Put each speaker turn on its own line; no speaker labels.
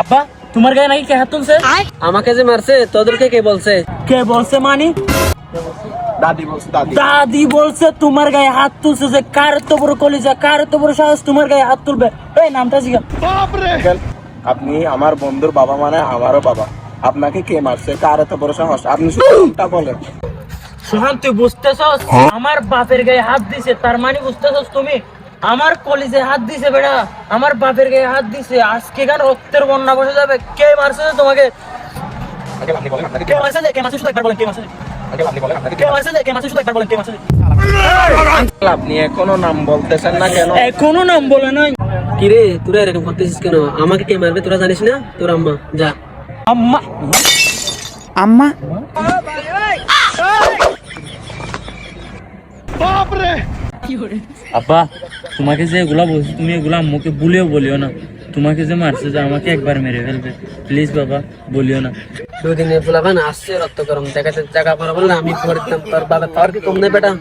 আব্বা তোমার গায়ে নাকি কে হাত তুলছে?
আমাকে যে মারছে তোদেরকে কে বলছে?
কে বলছে মানি?
দাদি বলছে, দাদি।
দাদি বলছে তোমার গায়ে হাত তুলছে। যে কার তো বড় কলিজা, কার তো বড় সাহস তোমার গায়ে হাত তুলবে? এই নামটা জিজ্ঞাসা।
আঙ্কেল, আপনি আমার বন্ধুর বাবা মানে আমারও বাবা। আপনাকে কে মারছে? কার এত বড় সাহস? আপনি শুধুটা বলেন।
সোহান তুই বুঝতেছস আমার বাপের গায়ে হাত দিছে, তার মানে বুঝতেছস তুমি আমার কলিজে হাত দিছে বেটা, আমার বাপের গায়ে হাত দিছে। আজকে গান রক্তের বন্যা বসে যাবে। কে মারছে যে তোমাকে?
আঙ্কেল, আপনি বলেন, আপনাকে
কে মারছে যে? কে মারছে শুধু একবার বলেন, কে মারছে?
আঙ্কেল, আপনি বলেন, আপনাকে
কে মারছে যে? কে মারছে শুধু একবার বলেন, কে মারছে?
আঙ্কেল, আপনি এখনো নাম বলতেছেন না কেন?
এখনো নাম বলে নাই।
কিরে তোরা এরকম করতেছিস কেন? আমাকে কে মারবে তোরা জানিস না? তোর আম্মা। যা।
আম্মা
আম্মা
আব্বা তোমাকে যে এগুলা বলছি তুমি এগুলা আম্মুকে ভুলেও বলিও না। তোমাকে যে মারছে যে আমাকে একবার মেরে ফেলবে, প্লিজ বাবা বলিও না।
দুদিনে ফুলাবান আসছে রক্ত গরম দেখাতে জায়গা পারবো না আমি করে দিতাম তোর বাবা তোর কি কম নেই বেটা?